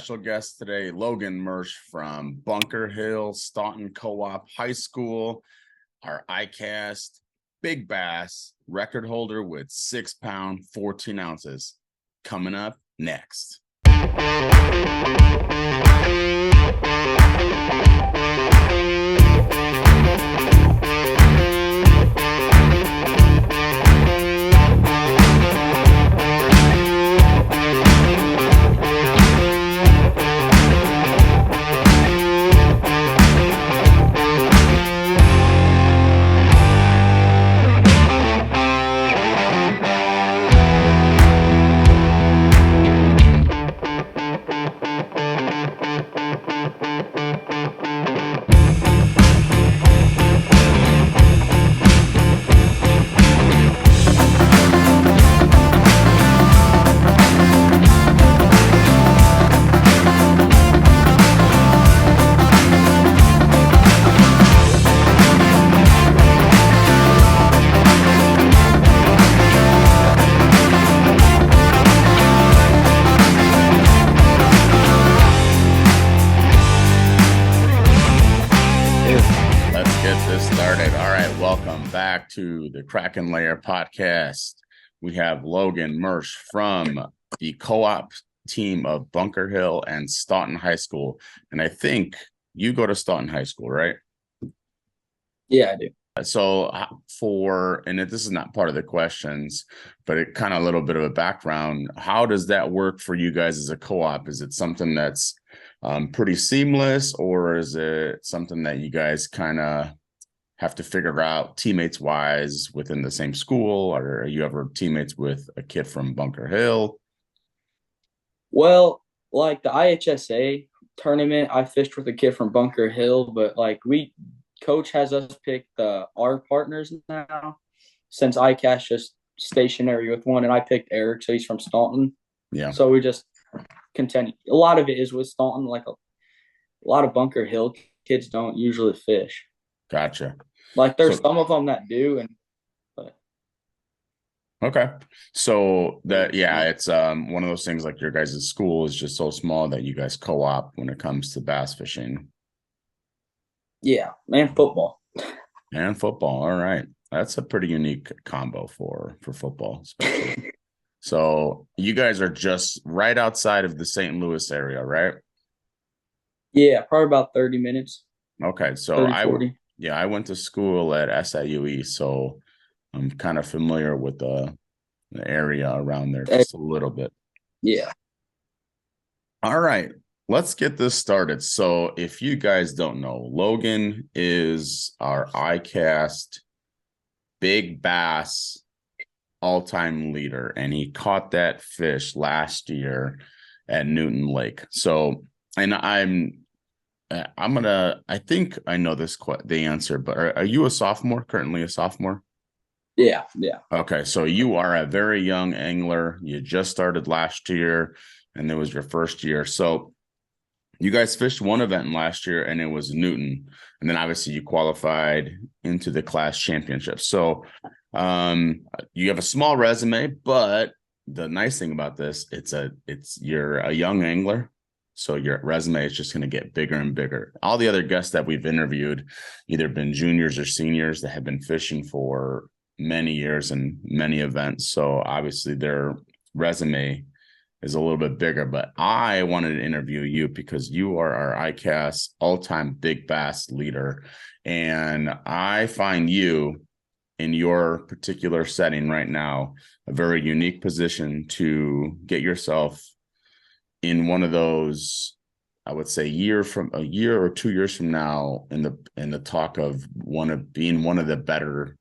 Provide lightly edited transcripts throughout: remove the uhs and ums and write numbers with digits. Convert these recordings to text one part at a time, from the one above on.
special guest today, Logan Miersch from Bunker Hill, Staunton Co-op High School, our ICASSTT big bass record holder with 6 pound, 14 ounces. Coming up next. To the Kraken Lair podcast. We have Logan Miersch from the co-op team of Bunker Hill and Staunton High School. And I think you go to Staunton High School, right? Yeah, I do. So this is not part of the questions, but it kind of a little bit of a background. How does that work for you guys as a co-op? Is it something that's pretty seamless, or is it something that you guys kind of have to figure out teammates wise within the same school, or are you ever teammates with a kid from Bunker Hill? Well, like the IHSA tournament, I fished with a kid from Bunker Hill, but like coach has us pick our partners now, since ICASS just stationary with one, and I picked Eric, so he's from Staunton. Yeah. So we just continue. A lot of it is with Staunton. Like a lot of Bunker Hill kids don't usually fish. Gotcha. Like there's some of them that do, but okay. So it's one of those things, like your guys' school is just so small that you guys co-op when it comes to bass fishing. Yeah, and football. And football. All right. That's a pretty unique combo for football, especially. So you guys are just right outside of the St. Louis area, right? Yeah, probably about 30 minutes. Okay. So 40. I went to school at SIUE, so I'm kind of familiar with the area around there just a little bit. Yeah. All right, let's get this started. So if you guys don't know, Logan is our ICASSTT big bass all-time leader, and he caught that fish last year at Newton Lake. So, and I think I know the answer, but are you a sophomore, currently a sophomore? Yeah. Okay, so you are a very young angler. You just started last year, and it was your first year. So you guys fished one event last year, and it was Newton. And then obviously you qualified into the class championship. So you have a small resume, but the nice thing about this, you're a young angler. So your resume is just going to get bigger and bigger. All the other guests that we've interviewed either been juniors or seniors that have been fishing for many years and many events. So obviously their resume is a little bit bigger. But I wanted to interview you because you are our ICASS all-time big bass leader. And I find you in your particular setting right now a very unique position to get yourself in one of those, I would say, a year or 2 years from now, in the talk of being one of the better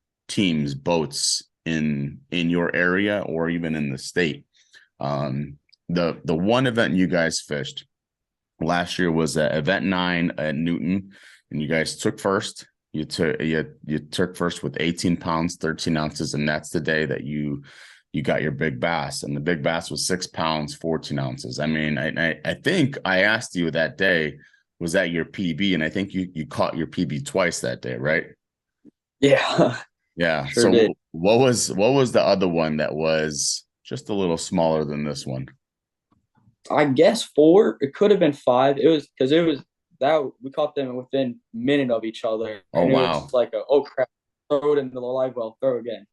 boats in your area or even in the state. The one event you guys fished last year was event 9 at Newton, and you guys took first. You took first with 18 pounds, 13 ounces, and that's the day that you got your big bass, and the big bass was 6 pounds, 14 ounces. I mean, I think I asked you that day, was that your PB? And I think you caught your PB twice that day, right? Yeah. Yeah. Sure so did. what was the other one that was just a little smaller than this one? I guess four. It could have been five. It was because it was that we caught them within a minute of each other, Oh, and it was wow. like, oh crap, throw it into the live well, throw again.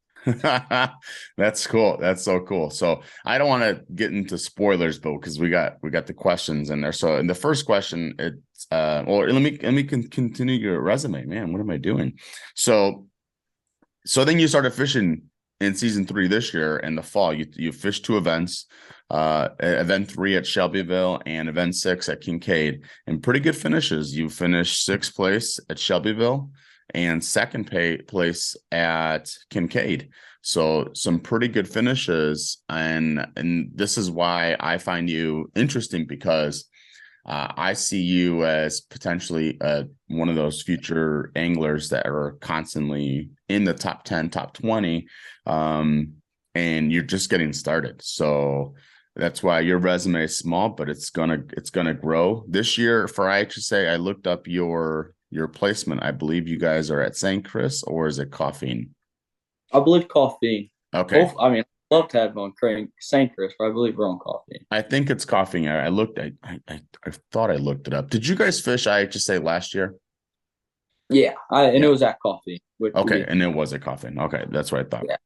That's cool. That's so cool. So I don't want to get into spoilers, but because we got the questions in there. So in the first question, it's or let me continue your resume, man. What am I doing? So then you started fishing in season 3 this year in the fall. You fished 2 events, event 3 at Shelbyville and event 6 at Kincaid, and pretty good finishes. You finished 6th place at Shelbyville and place at Kincaid. So some pretty good finishes, and this is why I find you interesting because I see you as potentially one of those future anglers that are constantly in the top 10, top 20, and you're just getting started. So that's why your resume is small, but it's gonna grow. This year for IHSA, I looked up your placement. I believe you guys are at St. Chris, or is it Coffeen? I believe coffee. Okay. Both. I mean, I'd love to have on Crane St. Chris, but I believe we're on coffee. I think it's Coffeen. I looked. I thought I looked it up. Did you guys fish IHSA last year? Yeah, and it Yeah. was at coffee. Which Okay, we and it was a coffin. Okay, that's what I thought. yeah.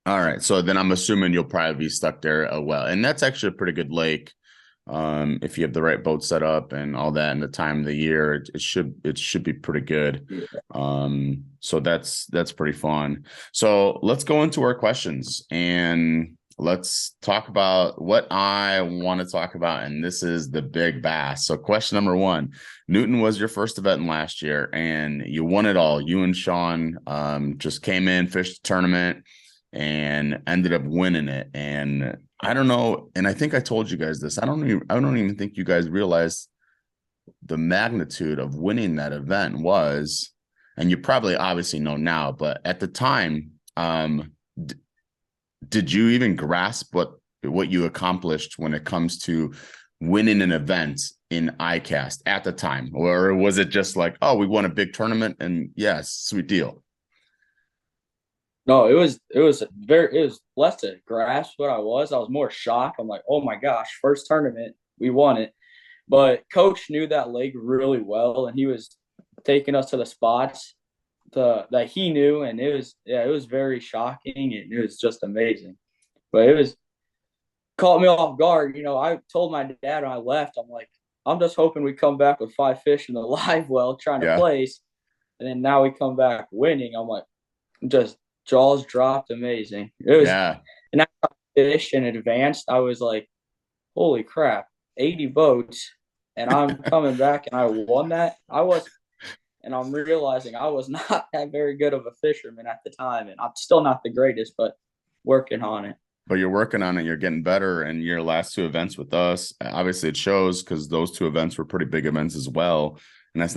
All right, so then I'm assuming you'll probably be stuck there a well, and that's actually a pretty good lake. If you have the right boat set up and all that, and the time of the year, it should be pretty good. Yeah. So that's pretty fun. So let's go into our questions and let's talk about what I want to talk about, and this is the big bass. So question number 1: Newton was your first event last year, and you won it all. You and Sean just came in, fished the tournament, and ended up winning it. And I don't know, and I think I told you guys this. I don't even think you guys realized the magnitude of winning that event was, and you probably obviously know now, but at the time, did you even grasp what you accomplished when it comes to winning an event in ICAST at the time? Or was it just like, oh, we won a big tournament and yes, sweet deal? No, it was less to grasp what I was. I was more shocked. I'm like, oh my gosh, first tournament, we won it. But coach knew that lake really well, and he was taking us to the spots that he knew, and it was very shocking, and it was just amazing. But it was caught me off guard. I told my dad when I left, I'm like, I'm just hoping we come back with 5 fish in the live well trying to Yeah. place, and then now we come back winning. I'm like, just jaws dropped, amazing. It was, Yeah. and I fish and advanced. I was like, holy crap, 80 boats, and I'm coming back and I won that. And I'm realizing I was not that very good of a fisherman at the time, and I'm still not the greatest, but working on it. But you're working on it, you're getting better. And your last 2 events with us, obviously it shows because those 2 events were pretty big events as well. And it's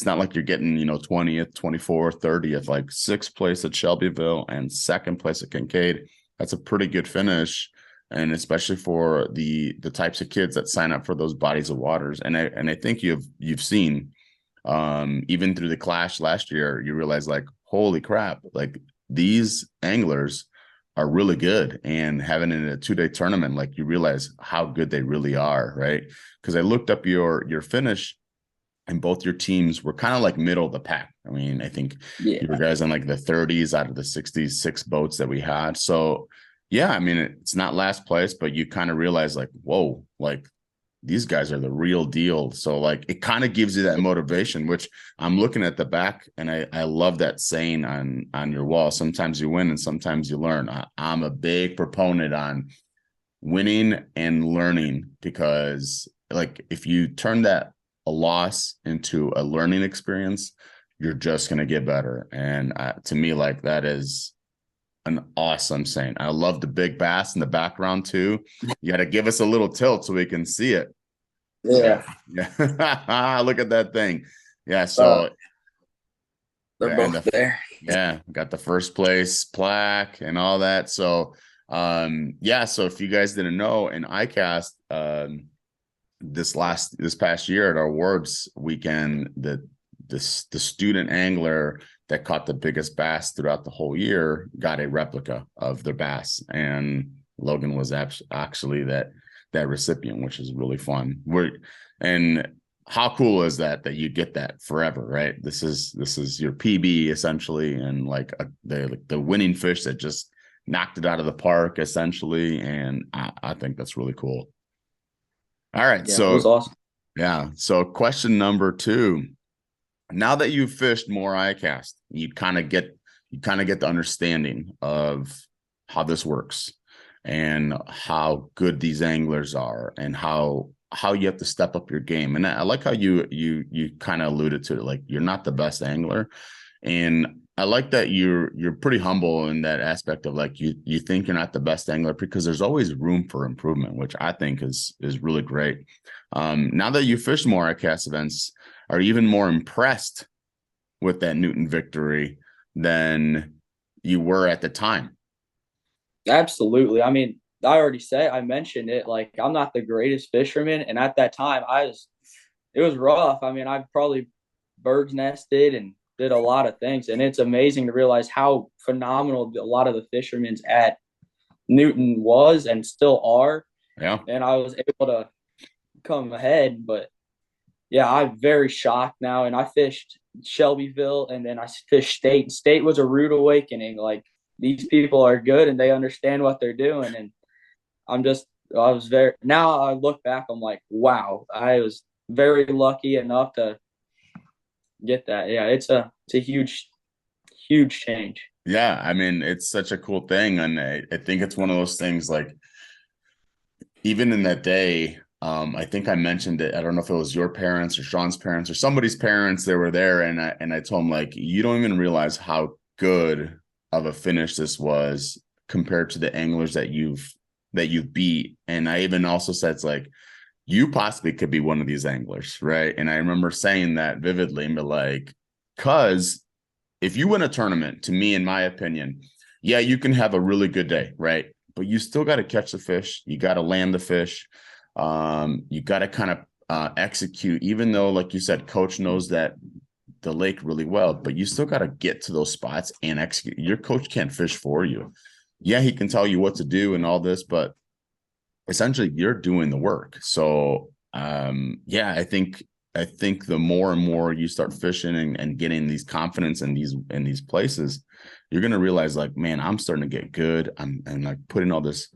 not like you're getting, 20th, 24th, 30th, like 6th place at Shelbyville and 2nd place at Kincaid. That's a pretty good finish. And especially for the types of kids that sign up for those bodies of waters. And I think you've seen even through the clash last year, you realize like, holy crap, like these anglers are really good, and having in a 2-day tournament, like you realize how good they really are, right? Because I looked up your finish, and both your teams were kind of like middle of the pack. I mean, I think you were Yeah. guys on like the 30s out of the 66 boats that we had. So yeah, I mean, it's not last place, but you kind of realize like, whoa, like these guys are the real deal. So like it kind of gives you that motivation, which I'm looking at the back, and I love that saying on your wall. Sometimes you win and sometimes you learn. I'm a big proponent on winning and learning, because like if you turn that a loss into a learning experience, you're just going to get better. And to me, like that is an awesome saying. I love the big bass in the background too. You got to give us a little tilt so we can see it. Yeah. Yeah. Yeah. Look at that thing. Yeah. Uh, So they're yeah, and both there. got the first place plaque and all that. So yeah, so if you guys didn't know, in ICAST, this past year at our awards weekend, the student angler that caught the biggest bass throughout the whole year got a replica of their bass, and Logan was actually that that recipient, which is really fun. And how cool is that you get that forever, right? This is your PB essentially, and like the winning fish that just knocked it out of the park essentially, and I think that's really cool. All right, Yeah, it was so awesome. yeah, so question number two. Now that you've fished more ICAST, you kind of get the understanding of how this works and how good these anglers are and how you have to step up your game. And I like how you kind of alluded to it, like you're not the best angler. And I like that you're pretty humble in that aspect of like you think you're not the best angler because there's always room for improvement, which I think is really great. Now that you fish more ICAST events, are you even more impressed with that Newton victory than you were at the time? Absolutely. I mean, I mentioned it. Like, I'm not the greatest fisherman, and at that time, it was rough. I mean, I probably bird's nested and did a lot of things, and it's amazing to realize how phenomenal a lot of the fishermen at Newton was and still are. Yeah. And I was able to come ahead, but yeah, I'm very shocked now. And I fished Shelbyville, and then I fished State. State was a rude awakening. Like, these people are good and they understand what they're doing. And I'm just, I was very, now I look back, I'm like, wow, I was very lucky enough to get that. Yeah, it's a huge, huge change. Yeah. I mean, it's such a cool thing. And I think it's one of those things like even in that day, I think I mentioned it. I don't know if it was your parents or Sean's parents or somebody's parents. They were there, and I told them like, you don't even realize how good of a finish this was compared to the anglers that you've beat. And I even also said it's like you possibly could be one of these anglers, right? And I remember saying that vividly, and be like, because if you win a tournament, to me, in my opinion, yeah, you can have a really good day, right? But you still got to catch the fish. You got to land the fish. You got to kind of execute, even though, like you said, coach knows that the lake really well, but you still got to get to those spots and execute. Your coach can't fish for you. Yeah, he can tell you what to do and all this, but essentially you're doing the work. So yeah, I think the more and more you start fishing and getting these confidence in these places, you're gonna realize like, man, I'm starting to get good. I'm like putting all this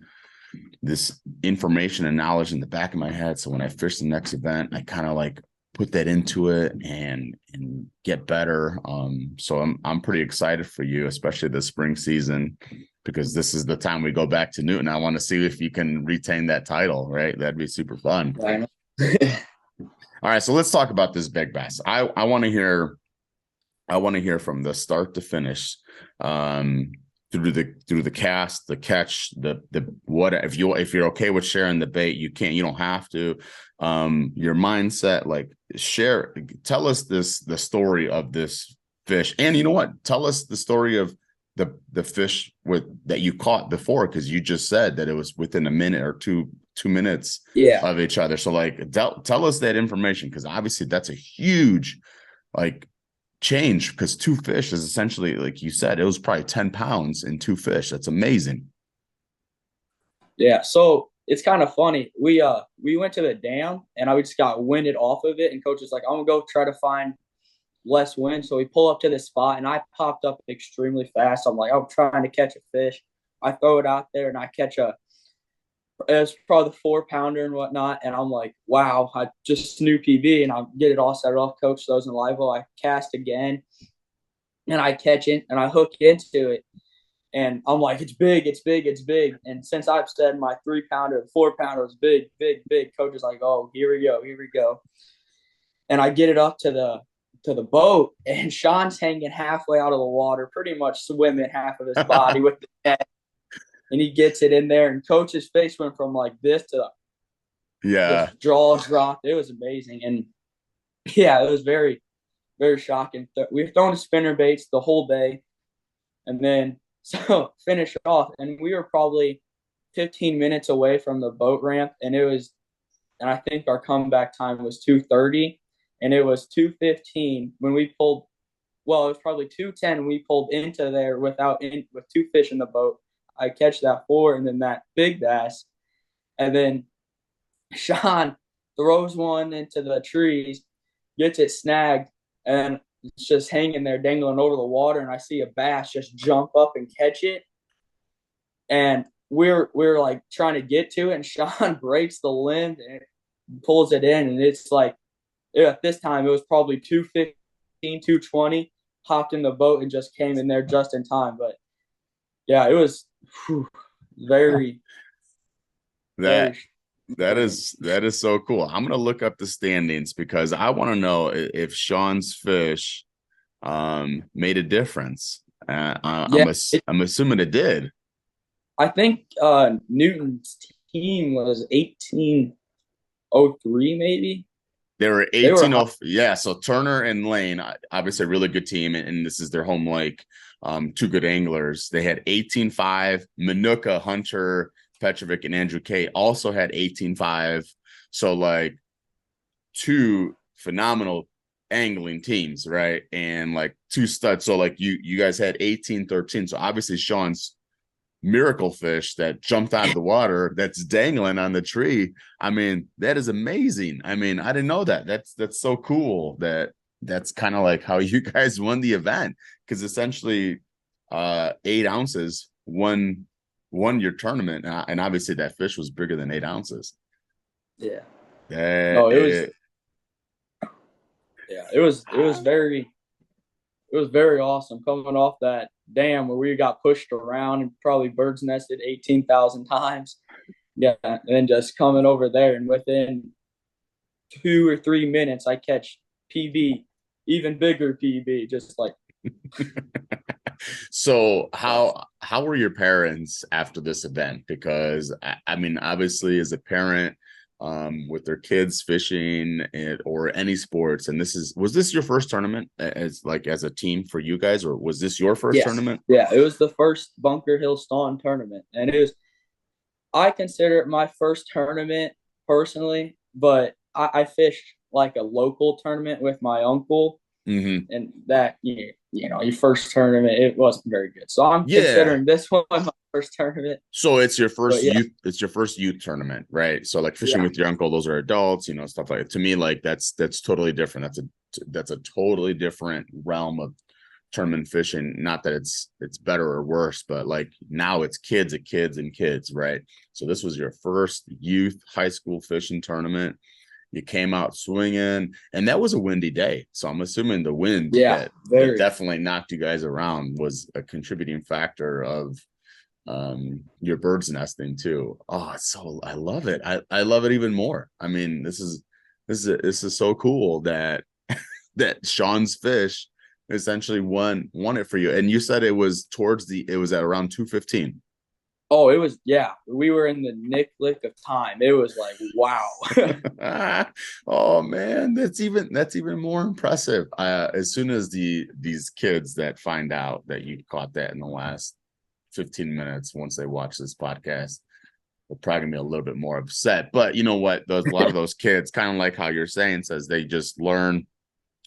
information and knowledge in the back of my head. So when I fish the next event, I kind of like put that into it and get better. So I'm pretty excited for you, especially this spring season, because this is the time we go back to Newton. I want to see if you can retain that title, right? That'd be super fun. Right. All right, so let's talk about this big bass. I want to hear from the start to finish, through the cast, the catch, the what if you're okay with sharing the bait, you don't have to. Your mindset, like tell us the story of this fish, and you know what? Tell us the story of the fish that you caught before, because you just said that it was within a minute or 2 minutes Yeah. of each other. So like tell us that information, because obviously that's a huge like change, because two fish is essentially, like you said, it was probably 10 pounds in two fish. That's amazing. Yeah. So it's kind of funny. We went to the dam and I just got winded off of it. And coach was like, I'm gonna go try to find less wind. So we pull up to this spot and I popped up extremely fast. I'm like, I'm trying to catch a fish. I throw it out there and I catch it's probably the 4 pounder and whatnot. And I'm like, wow, I just new PB and I get it all set off. Coach throws in live well. I cast again and I catch it and I hook into it. And I'm like, it's big, it's big, it's big. And since I've said my 3 pounder, 4 pounder was big, big, big, coach is like, oh, here we go, here we go. And I get it up to the boat, and Sean's hanging halfway out of the water, pretty much swimming half of his body with the net. And he gets it in there, and coach's face went from like this to Yeah. just jaws dropped. It was amazing. And yeah, it was very, very shocking. We've thrown spinner baits the whole day. And then so finish off, and we were probably 15 minutes away from the boat ramp, and I think our comeback time was 2:30, and it was 2:15 when we pulled. Well, it was probably 2:10 when we pulled into there with two fish in the boat. I catch that four and then that big bass, and then Sean throws one into the trees, gets it snagged, and it's just hanging there dangling over the water. And I see a bass just jump up and catch it. And we're like trying to get to it, and Sean breaks the limb and pulls it in. And it's like, at this time, it was probably 215, 220. Hopped in the boat and just came in there just in time. But yeah, it was very, That very. that is so cool. I'm gonna look up the standings because I want to know if Sean's fish made a difference. Yeah, I'm assuming it did. I think Newton's team was 1803, maybe. They were They were 18 high. off. Yeah, so Turner and Lane, obviously a really good team, and this is their home lake. Two good anglers. They had 18-5. Manuka, Hunter, Petrovic, and Andrew K also had 18-5. So like two phenomenal angling teams, right? And like two studs. So like you guys had 18-13. So obviously Sean's miracle fish that jumped out of the water that's dangling on the tree. I mean, that is amazing. I mean, I didn't know that. That's so cool that's kind of like how you guys won the event because essentially 8 ounces won your tournament, and obviously that fish was bigger than 8 ounces. Yeah. That No, it was. it, Yeah, it was very awesome coming off that dam where we got pushed around and probably birds nested 18,000 times. Yeah, and then just coming over there, and within 2 or 3 minutes, I catch PB, even bigger PB, just like. So how were your parents after this event? Because I mean, obviously, as a parent, with their kids fishing or any sports, and was this your first tournament as a team for you guys, or was this your first Yes, tournament? yeah, it was the first Bunker Hill Staunton tournament, and it was. I consider it my first tournament personally, but I fished like a local tournament with my uncle, Mm-hmm. and that your first tournament, it wasn't very good. So I'm Yeah. considering this one my first tournament. So it's your But first yeah, youth tournament, right? So like fishing yeah, with your uncle, those are adults, stuff like that. To me, like that's totally different. That's a totally different realm of tournament fishing. Not that it's better or worse, but like now it's kids and kids and kids, right? So this was your first youth high school fishing tournament. You came out swinging, and that was a windy day. So I'm assuming the wind yeah, that very. definitely knocked you guys around was a contributing factor of your bird's nesting too. Oh, so I love it. I love it even more. I mean, this is so cool that that Sean's fish essentially won it for you. And you said it was at around 2:15. Oh, it was, yeah. We were in the nick of time. It was like, wow. Oh man, that's even more impressive. As soon as these kids that find out that you caught that in the last 15 minutes, once they watch this podcast, they're probably gonna be a little bit more upset. But you know what? A lot of those kids, kind of like how you're saying, says they just learn,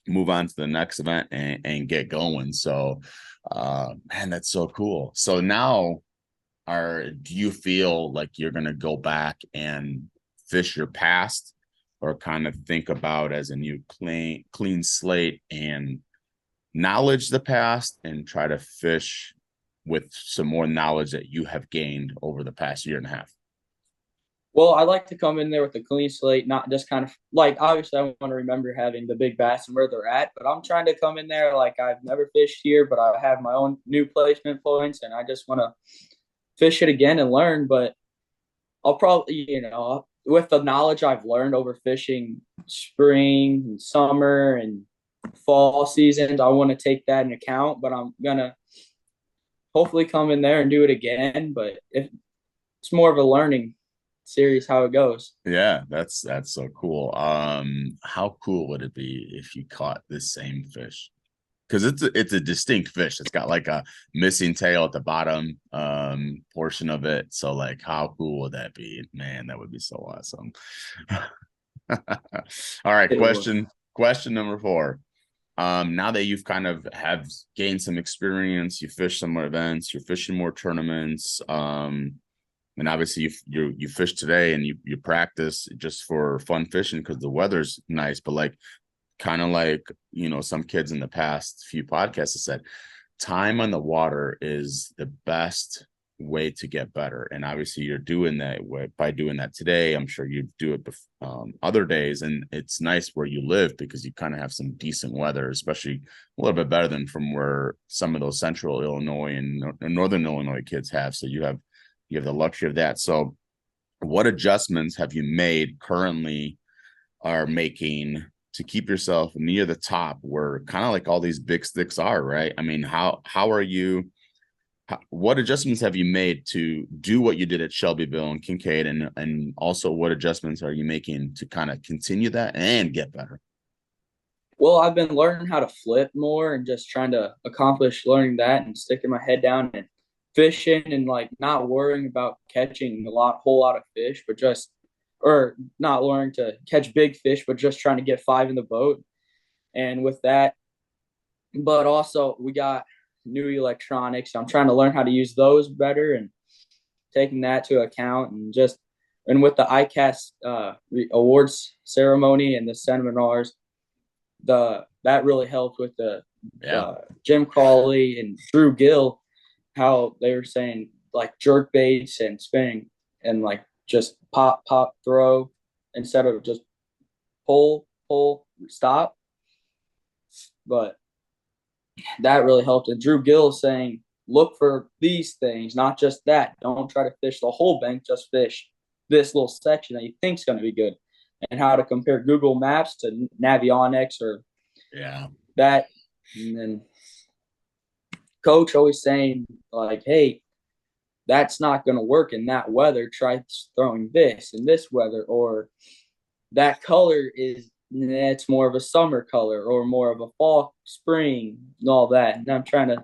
move on to the next event, and get going. So, man, that's so cool. So now, do you feel like you're gonna go back and fish your past, or kind of think about as a new clean slate and knowledge the past and try to fish with some more knowledge that you have gained over the past year and a half? Well, I like to come in there with a clean slate, not just kind of like, obviously I want to remember having the big bass and where they're at, but I'm trying to come in there like I've never fished here, but I have my own new placement points and I just want to fish it again and learn. But I'll probably, with the knowledge I've learned over fishing spring and summer and fall seasons, I want to take that into account, but I'm gonna hopefully come in there and do it again. But if it's more of a learning series, how it goes. Yeah, that's so cool. How cool would it be if you caught this same fish? Because it's a distinct fish. It's got like a missing tail at the bottom portion of it. So like, how cool would that be? Man, that would be so awesome. All right, It was. question number 4. Now that you've kind of have gained some experience, you fish some more events, you're fishing more tournaments. And obviously you fish today and you practice just for fun fishing because the weather's nice, but like kind of like, some kids in the past few podcasts have said, time on the water is the best way to get better. And obviously you're doing that way by doing that today. I'm sure you do it other days. And it's nice where you live because you kind of have some decent weather, especially a little bit better than from where some of those central Illinois and northern Illinois kids have. So you have the luxury of that. So what adjustments have you made currently are making to keep yourself near the top where kind of like all these big sticks are, right? I mean, how are you, what adjustments have you made to do what you did at Shelbyville and Kincaid, and also what adjustments are you making to kind of continue that and get better? Well, I've been learning how to flip more and just trying to accomplish learning that and sticking my head down and fishing and like not worrying about catching whole lot of fish, but just or not learning to catch big fish, but just trying to get five in the boat. And with that, but also we got new electronics. I'm trying to learn how to use those better and taking that to account and with the ICASS awards ceremony and the seminars, that really helped with the Yeah. Jim Crawley and Drew Gill, how they were saying like jerk baits and spinning and like just pop throw instead of just pull stop. But that really helped. And Drew Gill saying look for these things, not just that. Don't try to fish the whole bank, just fish this little section that you think is going to be good. And how to compare Google Maps to Navionics or Yeah. that. And then coach always saying like, hey, that's not going to work in that weather. Try throwing this in this weather, or that color it's more of a summer color or more of a fall, spring, and all that. And I'm trying to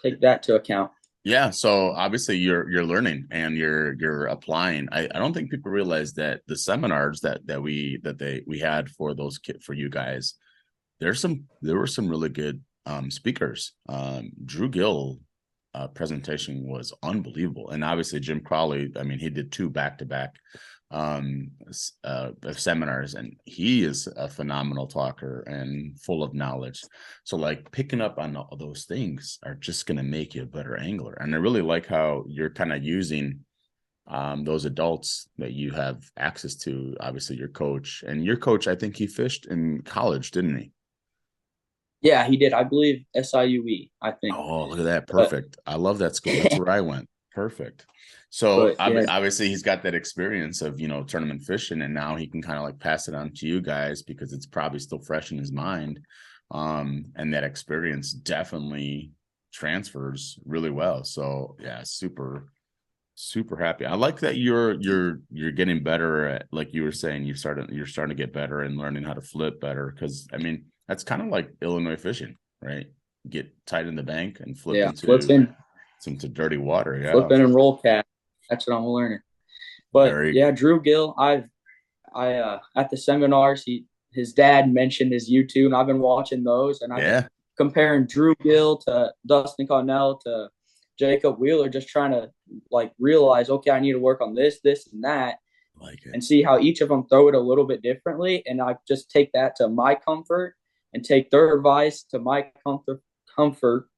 take that to account. Yeah, so obviously you're learning and you're applying. I don't think people realize that the seminars we had for for you guys, there were some really good speakers. Drew Gill presentation was unbelievable, and obviously Jim Crowley. I mean, he did two back to back seminars, and he is a phenomenal talker and full of knowledge. So like picking up on all those things are just going to make you a better angler. And I really like how you're kind of using those adults that you have access to. Obviously your coach, I think he fished in college, didn't he? Yeah, he did. I believe SIUE, I think. Oh, look at that. But Perfect. I love that school. That's where I went. Perfect. So yeah, obviously he's got that experience of, tournament fishing, and now he can kind of like pass it on to you guys because it's probably still fresh in his mind. And that experience definitely transfers really well. So yeah, super, super happy. I like that you're getting better at, like you were saying, you're starting to get better and learning how to flip better. Cause I mean, that's kind of like Illinois fishing, right? Get tight in the bank and flip yeah, into dirty water. Yeah. flipping and roll cast. That's what I'm learning. But Very, yeah, Drew Gill, at the seminars, his dad mentioned his YouTube, and I've been watching those, and I've been yeah. comparing Drew Gill to Dustin Connell to Jacob Wheeler, just trying to like realize, okay, I need to work on this, and that, Like it. and see how each of them throw it a little bit differently, and I just take that to my comfort and take their advice to my comfort,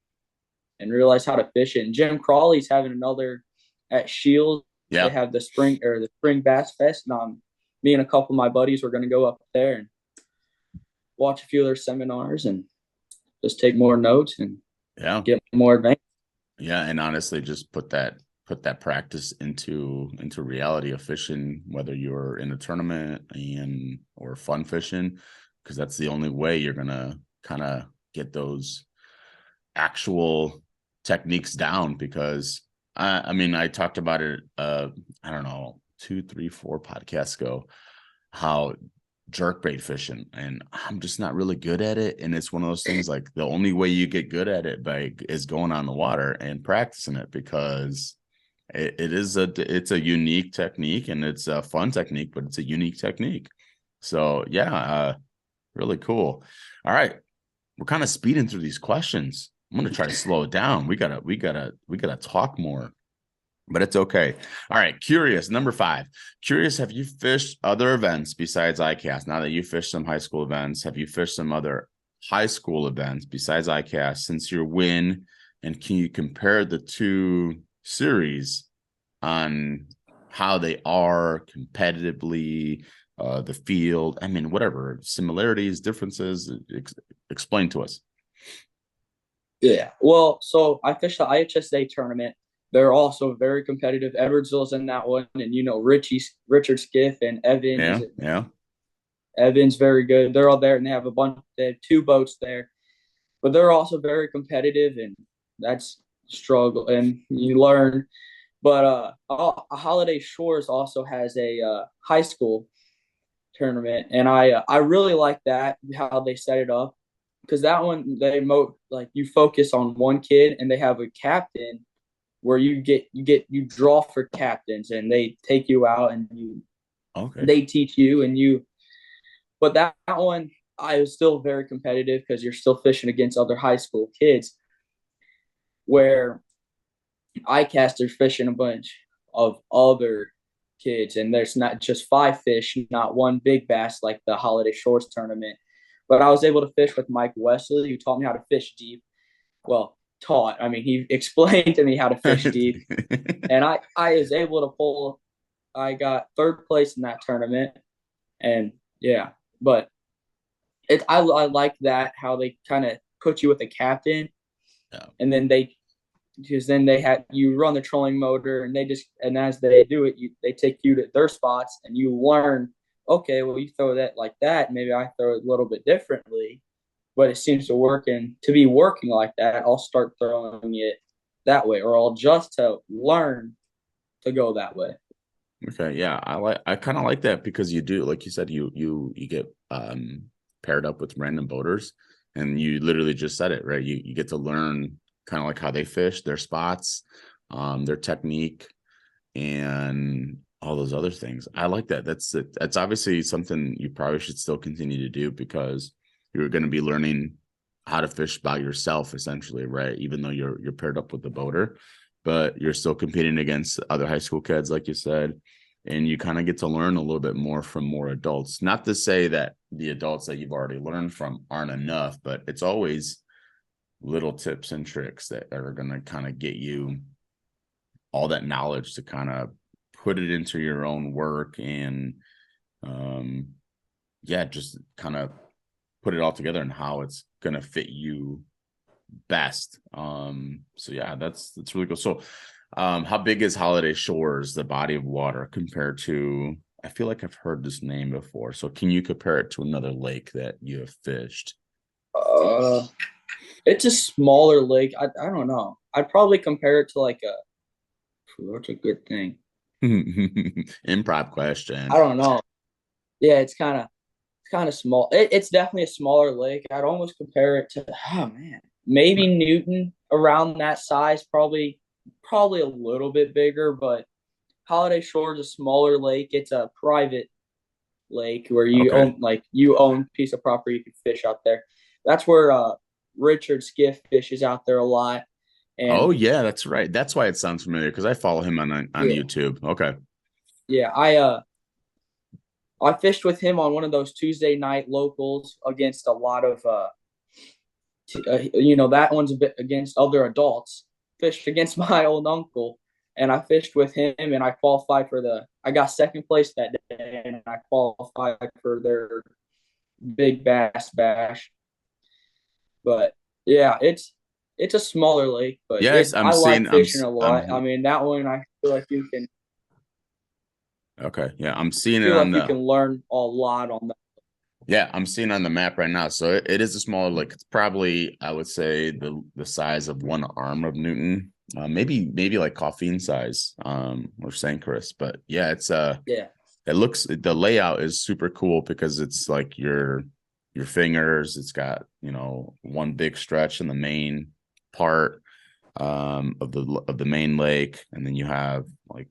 and realize how to fish it. And Jim Crawley's having another at Shields. They Yeah. have the spring bass fest, and me and a couple of my buddies were going to go up there and watch a few of their seminars and just take more notes and Yeah. get more advanced. Yeah. And honestly, just put that practice into reality of fishing, whether you're in a tournament or fun fishing, because that's the only way you're gonna kind of get those actual techniques down. Because I mean, I talked about it I don't know, 2 3 4 podcasts ago, how jerkbait fishing, and I'm just not really good at it. And it's one of those things, like the only way you get good at it is going on the water and practicing it, because it's a unique technique, and it's a fun technique, but it's a unique technique. So yeah, really cool. All right, we're kind of speeding through these questions. I'm gonna try to slow it down. We gotta talk more. but it's okay. All right. Curious. Number 5. Curious. Have you fished other events besides ICAST? Now that you fished some high school events, have you fished some other high school events besides ICAST since your win? And can you compare the two series on how they are competitively, the field? I mean, whatever similarities, differences, explain to us. Yeah. Well, so I fished the IHSA tournament. They're also very competitive. Edwardsville's in that one, and Richard Skiff and Evan. Yeah. Is it Yeah. Evan's very good. They're all there, and they have a bunch. They have 2 boats there, but they're also very competitive, and that's struggle, and you learn. But Holiday Shores also has a high school tournament, and I really like that how they set it up because that one like you focus on one kid, and they have a captain where you draw for captains, and they take you out and Okay. they teach you and you. But that one I was still very competitive because you're still fishing against other high school kids. Where ICAST are fishing a bunch of other kids, and there's not just 5 fish, not one big bass like the Holiday Shores tournament. But I was able to fish with Mike Wesley, who taught me how to fish deep. Well, taught. I mean, he explained to me how to fish deep, and I was able to pull. I got 3rd place in that tournament, and yeah, but I like that how they kind of put you with a captain, Yeah. and then because then they had you run the trolling motor, and as they do it, they take you to their spots, and you learn. Okay, well, you throw that like that. Maybe I throw it a little bit differently, but it seems to be working like that. I'll start throwing it that way, or I'll just to learn to go that way. Okay, yeah, I kind of like that because you do, like you said, you get paired up with random boaters, and you literally just said it, right? You get to learn kind of like how they fish, their spots, their technique, and all those other things. I like that. That's obviously something you probably should still continue to do because you're going to be learning how to fish by yourself essentially, right? Even though you're paired up with the boater, but you're still competing against other high school kids, like you said, and you kind of get to learn a little bit more from more adults. Not to say that the adults that you've already learned from aren't enough, but it's always little tips and tricks that are going to kind of get you all that knowledge to kind of put it into your own work and um yeah, just kind of put it all together and how it's going to fit you best. So yeah, that's really cool. So how big is Holiday Shores, the body of water, compared to, I feel like I've heard this name before, so can you compare it to another lake that you have fished? Uh, it's a smaller lake. I don't know. I'd probably compare it to like a. What's a good thing? Improv I question. don't know. Yeah, it's kind of small. It's definitely a smaller lake. I'd almost compare it to, oh man, maybe Newton around that size, probably a little bit bigger, but Holiday Shore is a smaller lake. It's a private lake where Okay. you own a piece of property, you can fish out there. That's where Richard Skiff fishes out there a lot. Oh And yeah, that's right. That's why it sounds familiar because I follow him on yeah, YouTube. Okay. yeah, I fished with him on one of those Tuesday night locals against a lot of that one's a bit against other adults. Fished against my old uncle, and I fished with him, and I qualified for I got 2nd place that day, and I qualified for their big bass bash. But yeah, it's a smaller lake, but Yes, I'm I seeing. like fishing a lot. I mean, that one I Okay. Yeah, I'm seeing it feel on like you the. can learn a lot on that. Yeah, I'm seeing on the map right now. So it is a smaller lake. It's probably, I would say, the size of one arm of Newton, maybe like Coffeen size, or St. Chris. But yeah, Yeah, the layout is super cool because it's like your fingers. It's got one big stretch in the main part of the main lake, and then you have like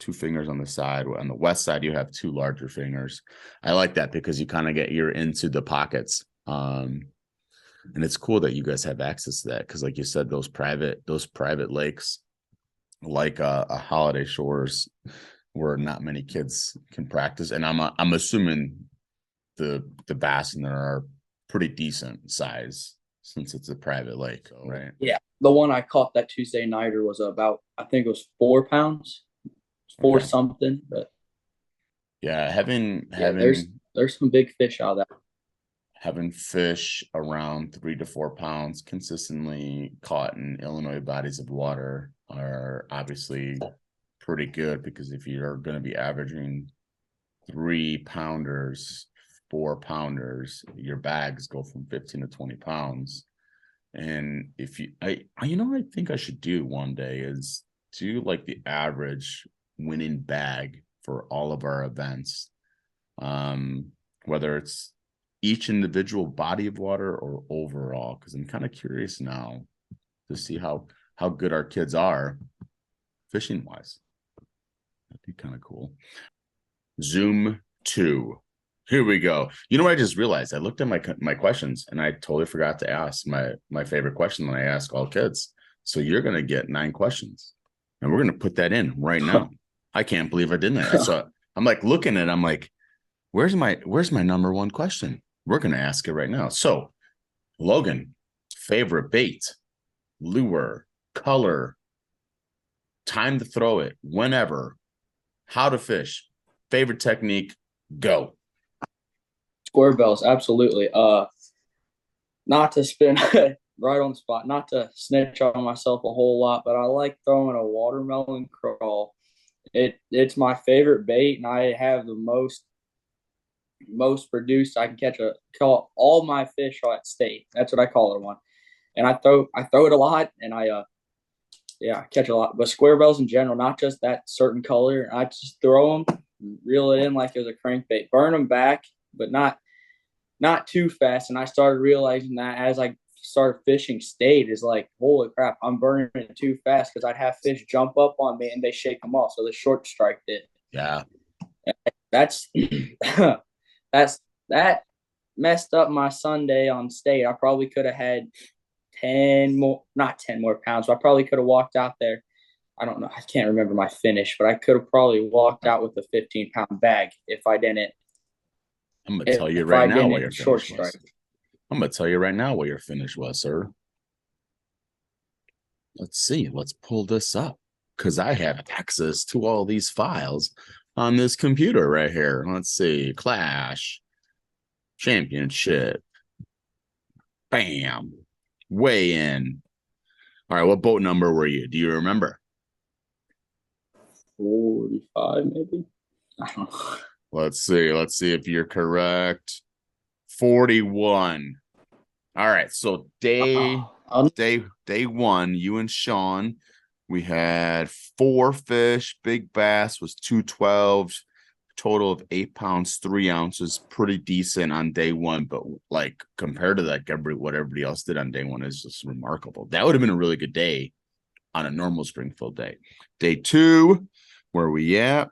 2 fingers on the side. On the west side, you have 2 larger fingers. I like that because you kind of get you're into the pockets. And it's cool that you guys have access to that because, like you said, those private lakes like a holiday shores where not many kids can practice. And I'm assuming the bass in there are pretty decent size since it's a private lake, right? Yeah, the one I caught that Tuesday nighter was about, I think it was 4 pounds, four Okay. something. But Yeah, having yeah, having there's some big fish out there. having fish around 3 to 4 pounds consistently caught in Illinois bodies of water are obviously pretty good, because if you're going to be averaging 3 pounders, 4 pounders, your bags go from 15 to 20 pounds. And if I think I should do one day is do like the average winning bag for all of our events. Whether it's each individual body of water or overall, because I'm kind of curious now to see how good our kids are fishing wise. That'd be kind of cool. Zoom 2. Here we go. You know what I just realized? I looked at my questions and I totally forgot to ask my favorite question that I ask all kids. So you're gonna get 9 questions, and we're gonna put that in right now. I can't believe I did that. So I'm like looking at it, I'm like, where's my number one question? We're gonna ask it right now. So Logan, favorite bait, lure, color, time to throw it, whenever, how to fish, favorite technique, go. Square bells, absolutely. Not to spin right on the spot, not to snitch on myself a whole lot, but I like throwing a watermelon crawl. It's my favorite bait, and I have the most produced. I can call all my fish are at state. That's what I call it one. And I throw it a lot, and I catch a lot. But square bells in general, not just that certain color. I just throw them, reel it in like it was a crankbait, burn them back, but not too fast. And I started realizing that as I started fishing state, is like, holy crap, I'm burning it too fast, because I'd have fish jump up on me and they shake them off. So the short strike did. Yeah. That's that's that messed up my Sunday on state. I probably could have had 10 more, not 10 more pounds, but I probably could have walked out there. I don't know. I can't remember my finish, but I could have probably walked out with a 15-pound bag if I didn't I'm gonna tell you if right I now what your didn't short finish strike. was. I'm gonna tell you right now what your finish was, sir. Let's see. Let's pull this up because I have access to all these files on this computer right here. Let's see. Clash Championship. Bam. Weigh in. All right. What boat number were you? Do you remember? 45, maybe. I don't know. Let's see. Let's see if you're correct. 41. All right. So day one, you and Sean, we had 4 fish. Big bass was 212, total of 8 pounds, 3 ounces. Pretty decent on day one, but like compared to that, what everybody else did on day one is just remarkable. That would have been a really good day on a normal Springfield day. Day two, where we at?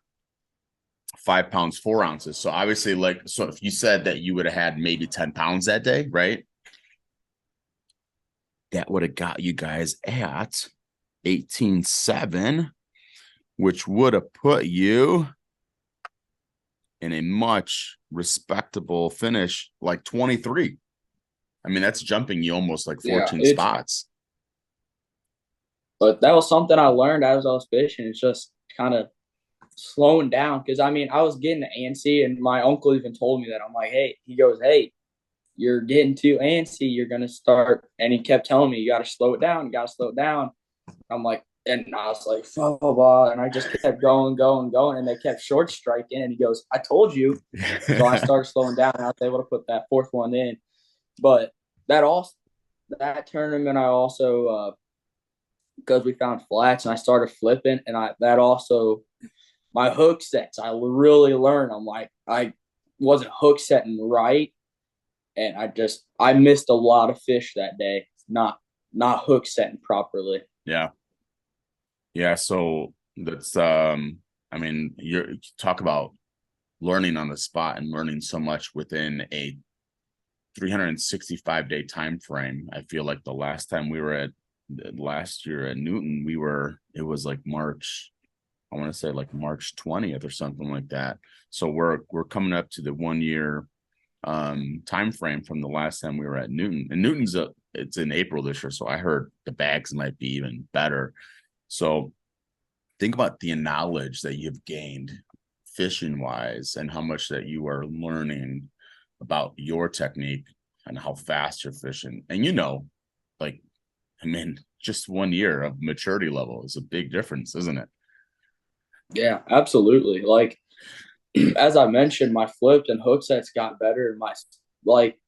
5 pounds, 4 ounces. So obviously, so if you said that you would have had maybe 10 pounds that day, right? That would have got you guys at 18.7, which would have put you in a much respectable finish, like 23. I mean, that's jumping you almost like Yeah, 14 spots. but that was something I learned as I was fishing. It's just kind of slowing down, because I mean I was getting antsy, and my uncle even told me that. I'm like, hey, he goes, hey, you're getting too antsy. You're gonna start, and he kept telling me, you got to slow it down. You got to slow it down. I'm like, and I was like, blah, blah, blah, and I just kept going, going, going, and they kept short striking. And he goes, I told you. So I started slowing down, and I was able to put that fourth one in. But that tournament, I also because we found flats, and I started flipping, and that also my hook sets. I really learned. I'm like, I wasn't hook setting right, and I missed a lot of fish that day, not hook setting properly. Yeah. Yeah. So that's I mean, you talk about learning on the spot and learning so much within a 365-day time frame. I feel like the last time we were at last year at Newton, it was like March, I want to say like March 20th or something like that. So we're coming up to the 1 year time frame from the last time we were at Newton. And it's in April this year, so I heard the bags might be even better. So think about the knowledge that you've gained fishing wise and how much that you are learning about your technique and how fast you're fishing. And like, I mean, just 1 year of maturity level is a big difference, isn't it? Yeah, absolutely. Like as I mentioned, my flipped and hook sets got better, and my like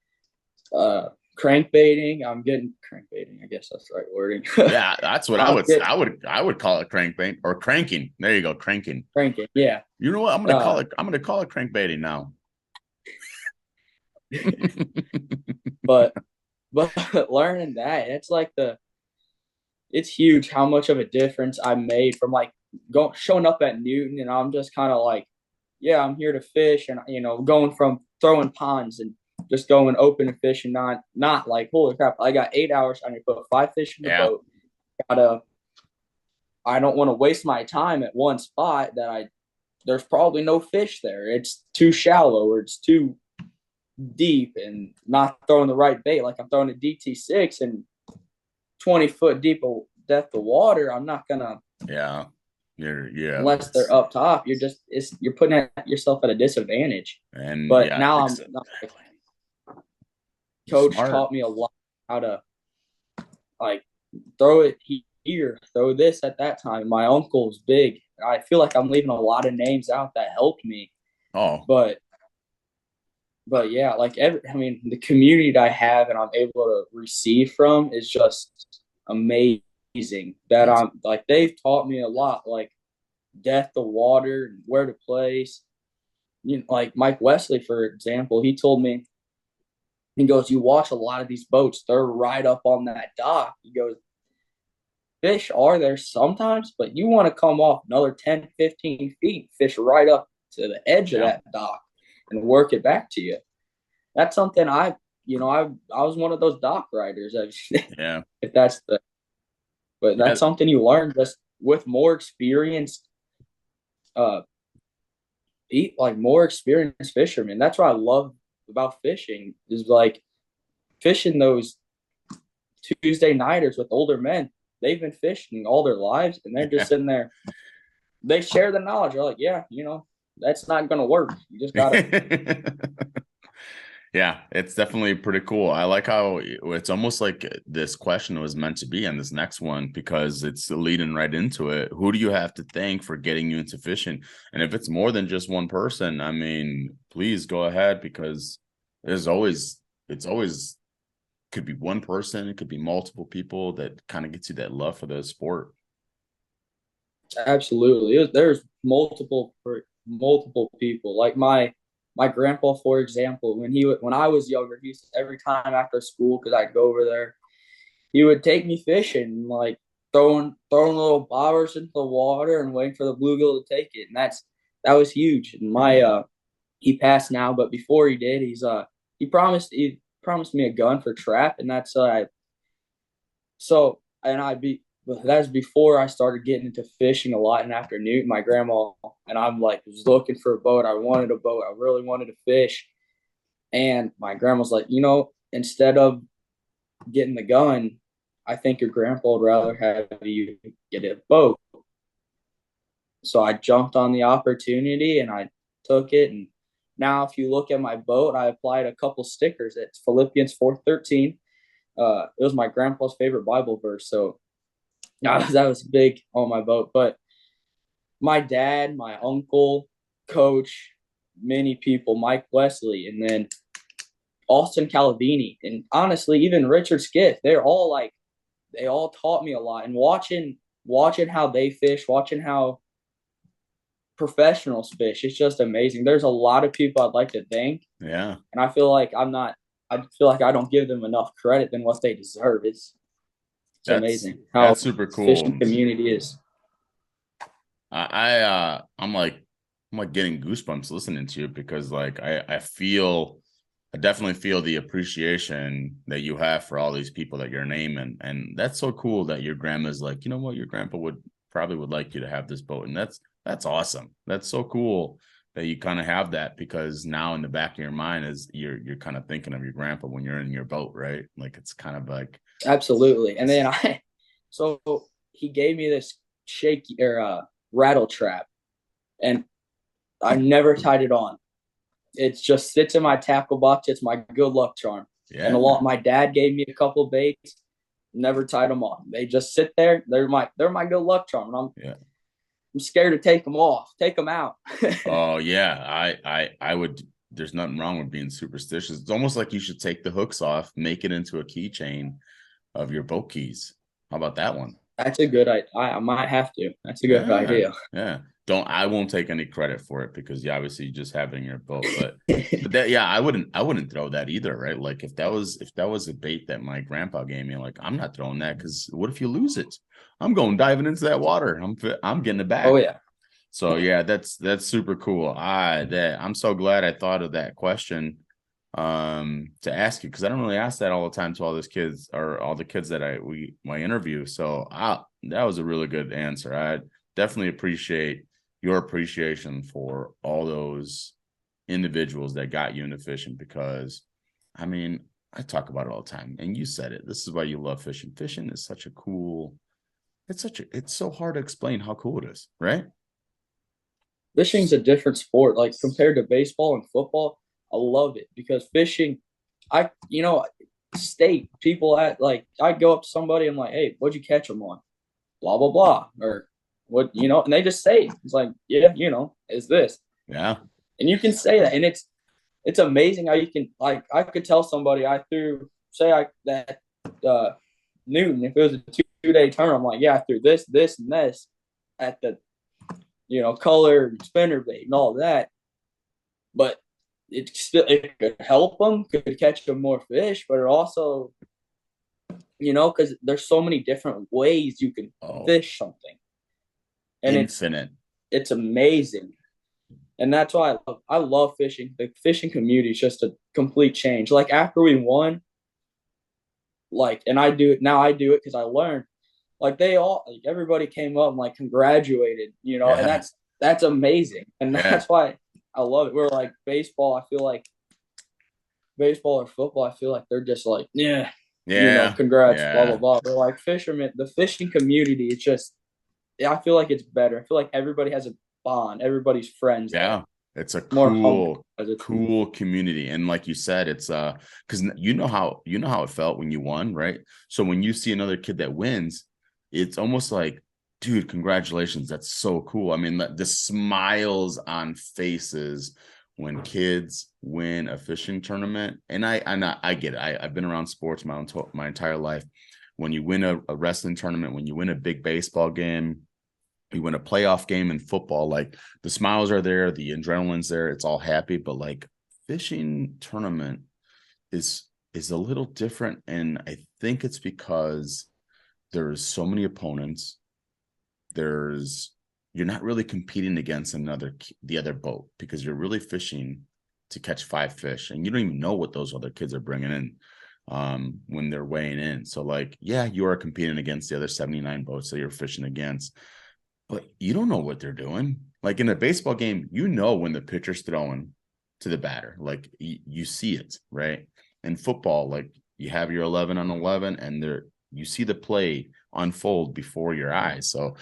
uh crankbaiting. I'm getting crankbaiting. I guess that's the right wording. Yeah, that's what I I'm would getting I would call it crankbait or cranking. There you go, cranking. cranking. Yeah. You know what? Uh, I'm gonna call it crankbaiting now. but learning that, it's huge how much of a difference I made from like showing up at Newton, and I'm just kind of like, yeah, I'm here to fish, and going from throwing ponds and just going open and fishing, not like, holy crap, I got 8 hours, I need to put 5 fish in the Yeah, boat. Gotta I don't want to waste my time at one spot that there's probably no fish there. It's too shallow or it's too deep and not throwing the right bait. Like I'm throwing a DT6 and 20-foot deep of depth of water. I'm not gonna, yeah, yeah, unless they're up top. You're putting yourself at a disadvantage. and But yeah, now exactly. coach Smart. taught me a lot how to like throw it here, throw this at that time. My uncle's big. I feel like I'm leaving a lot of names out that helped me, Oh, but yeah, like I mean, the community that I have and I'm able to receive from is just amazing. That that's I'm like they've taught me a lot, like depth of water and where to place. Like Mike Wesley, for example, he told me, he goes, you watch a lot of these boats, they're right up on that dock. He goes, fish are there sometimes, but you want to come off another 10, 15 feet, fish right up to the edge of yeah, that dock and work it back to you. That's something I was one of those dock riders. yeah, If that's but yeah, that's something you learn just with more experienced, uh, eat like more experienced fishermen. That's what I love about fishing is like fishing those Tuesday nighters with older men. They've been fishing all their lives and they're just yeah. sitting there. They share the knowledge. They're like, yeah, that's not going to work. You just got to. Yeah, it's definitely pretty cool. I like how it's almost like this question was meant to be on this next one because it's leading right into it. Who do you have to thank for getting you into fishing? And if it's more than just one person, I mean, please go ahead because it's always could be one person, it could be multiple people that kind of gets you that love for the sport. Absolutely. There's multiple people. Like my grandpa, for example, when I was younger, he used to, every time after school, because I'd go over there, he would take me fishing, like throwing little bobbers into the water and waiting for the bluegill to take it. And that was huge. And he passed now, but before he did, he promised me a gun for trap, and I'd be that's before I started getting into fishing a lot. And after Newton, my grandma and I'm like was looking for a boat. I wanted a boat. I really wanted to fish. And my grandma's like, instead of getting the gun, I think your grandpa would rather have you get a boat. So I jumped on the opportunity and I took it. And now, if you look at my boat, I applied a couple stickers. It's Philippians 4:13. It was my grandpa's favorite Bible verse. So that was big on my boat. But my dad, my uncle, coach, many people, Mike Wesley, and then Austin Calavini, and honestly, even Richard Skiff, they all taught me a lot. And watching how they fish, watching how professionals fish, it's just amazing. There's a lot of people I'd like to thank, Yeah, and I feel like I feel like I don't give them enough credit than what they deserve. It's amazing how that's super fishing cool. community is. I'm like getting goosebumps listening to you because like I feel I definitely feel the appreciation that you have for all these people that you're naming. And that's so cool that your grandma's like, you know what, your grandpa would probably would like you to have this boat. And that's awesome. That's so cool that you kind of have that, because now in the back of your mind is you're kind of thinking of your grandpa when you're in your boat, right? Like it's kind of like Absolutely. And then so he gave me this shaky or rattle trap, and I never tied it on. It just sits in my tackle box. It's my good luck charm. And yeah. my dad gave me a couple of baits, never tied them on. They just sit there. They're my good luck charm. And Yeah. I'm scared to take them off, take them out. Oh yeah, I would. There's nothing wrong with being superstitious. It's almost like you should take the hooks off, make it into a keychain of your boat keys. How about that one? That's a good idea. I might have to. That's a good Yeah, idea. yeah. Don't I won't take any credit for it because you obviously just have it in your boat. But that yeah, I wouldn't throw that either, right? Like if that was a bait that my grandpa gave me, like I'm not throwing that because what if you lose it? I'm going diving into that water. I'm getting it Oh back. yeah. So yeah, that's super cool. I'm so glad I thought of that question to ask you, because I don't really ask that all the time to all those kids or all the kids that I interview. So that was a really good answer. I definitely appreciate your appreciation for all those individuals that got you into fishing, because I mean, I talk about it all the time and you said it. This is why you love fishing. Fishing is such a cool, it's so hard to explain how cool it is, right? Fishing's a different sport. Like compared to baseball and football, I love it because fishing, state people at like I go up to somebody, I'm like, hey, what'd you catch them on? Blah blah blah, or what and they just say it's like, yeah, is this, Yeah. and you can say that, and it's amazing how you can like I could tell somebody I threw say I that Newton if it was a 2 day turn, I'm like, yeah, I threw this and this at the color spinner bait and all that. But it could help them, could catch them more fish, but it also, because there's so many different ways you can Oh, fish something, and infinite. it's amazing, and that's why I love fishing. The fishing community is just a complete change. Like after we won, like, and I do it now. I do it because I learned. Like everybody came up and like congratulated, and Yeah. that's amazing, and Yeah. that's why I love it. We're like baseball. I feel like baseball or football. I feel like they're just like, yeah, Yeah. congrats, blah blah Yeah. blah. But like fishermen, the fishing community, it's just, yeah, I feel like it's better. I feel like everybody has a bond. Everybody's friends there. Yeah. It's a More humble cool, as a team. cool community. And like you said, it's because you know how it felt when you won, right? So when you see another kid that wins, it's almost like, dude, congratulations. That's so cool. I mean, the smiles on faces when kids win a fishing tournament. And I get it. I've been around sports my entire life. When you win a wrestling tournament, when you win a big baseball game, you win a playoff game in football, like the smiles are there, the adrenaline's there, it's all happy. But like fishing tournament is is a little different, and I think it's because there's so many opponents. There's You're not really competing against the other boat, because you're really fishing to catch 5 fish, and you don't even know what those other kids are bringing in when they're weighing in. So like, yeah, you are competing against the other 79 boats that you're fishing against, but you don't know what they're doing. Like in a baseball game, you know when the pitcher's throwing to the batter, like you see it, right? In football, like you have your 11 on 11, and you see the play unfold before your eyes. So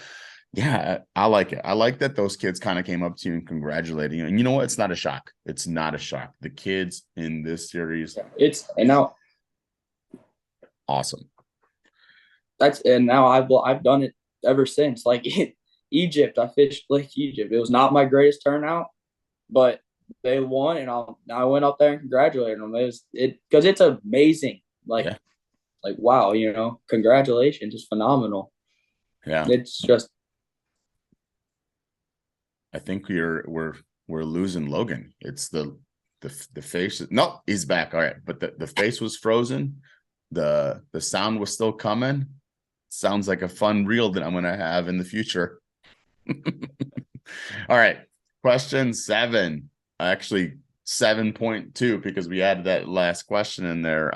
yeah, I like it. I like that those kids kind of came up to you and congratulated you. And you know what? It's not a shock. It's not a shock. The kids in this series, And now awesome. I've done it ever since. Like Egypt, I fished Lake Egypt. It was not my greatest turnout, but they won, and I went up there and congratulated them. Because it's amazing. Yeah. Like wow, congratulations, it's phenomenal. Yeah. It's just I think we're losing Logan. It's the face. No, he's back. All right, but the face was frozen. The sound was still coming. Sounds like a fun reel that I'm gonna have in the future. All right, question 7. Actually, 7.2 because we added that last question in there.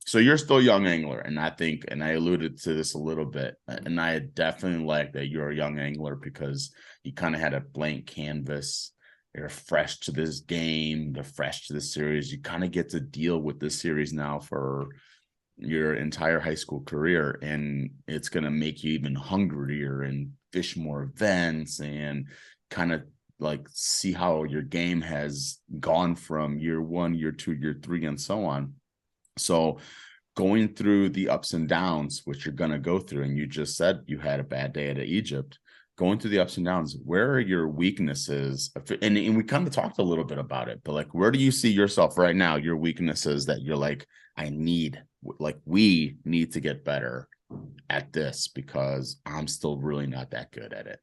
So you're still a young angler, and I think, and I alluded to this a little bit, and I definitely like that you're a young angler because you kind of had a blank canvas. You're fresh to this game, you're fresh to the series. You kind of get to deal with this series now for your entire high school career, and it's going to make you even hungrier and fish more events and kind of like see how your game has gone from year one, year two, year three, and so on. So going through the ups and downs, which you're going to go through, and you just said you had a bad day at Egypt, going through the ups and downs, where are your weaknesses? And we kind of talked a little bit about it, but like, where do you see yourself right now, your weaknesses that you're like, we need to get better at this because I'm still really not that good at it.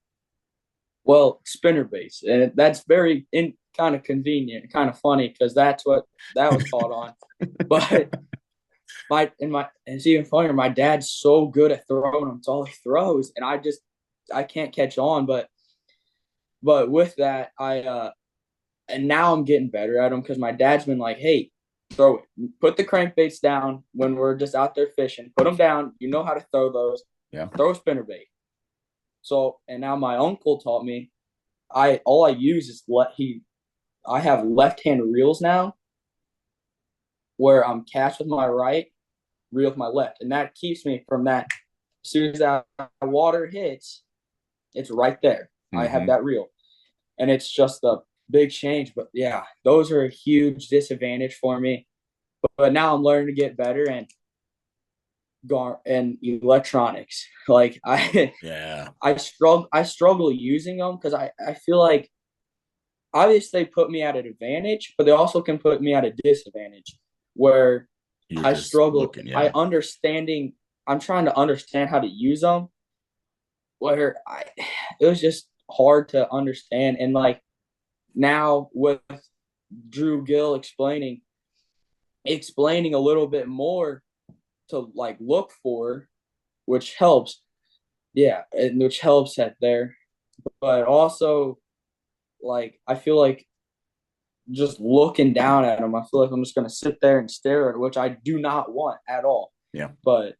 Well, spinner baits, and that's very kind of convenient, kind of funny because that's what that was caught on. But it's even funnier. My dad's so good at throwing them; it's all he throws, and I can't catch on. But with that, and now I'm getting better at them because my dad's been like, "Hey, throw it. Put the crankbaits down when we're just out there fishing. Put them down. You know how to throw those. Yeah. Throw a spinnerbait." So, and now my uncle taught me. I use is I have left-hand reels now, where I'm cast with my right, reel with my left, and that keeps me from that. As soon as that water hits, it's right there. Mm-hmm. I have that reel, and it's just a big change. But yeah, those are a huge disadvantage for me. But now I'm learning to get better and electronics. Like I struggle using them because I feel like obviously they put me at an advantage, but they also can put me at a disadvantage where I struggle. I'm trying to understand how to use them. It was just hard to understand. And like now with Drew Gill explaining a little bit more to like look for, which helps. Yeah, and which helps at there. But also like I feel like just looking down at them, I feel like I'm just gonna sit there and stare at it, which I do not want at all. Yeah. But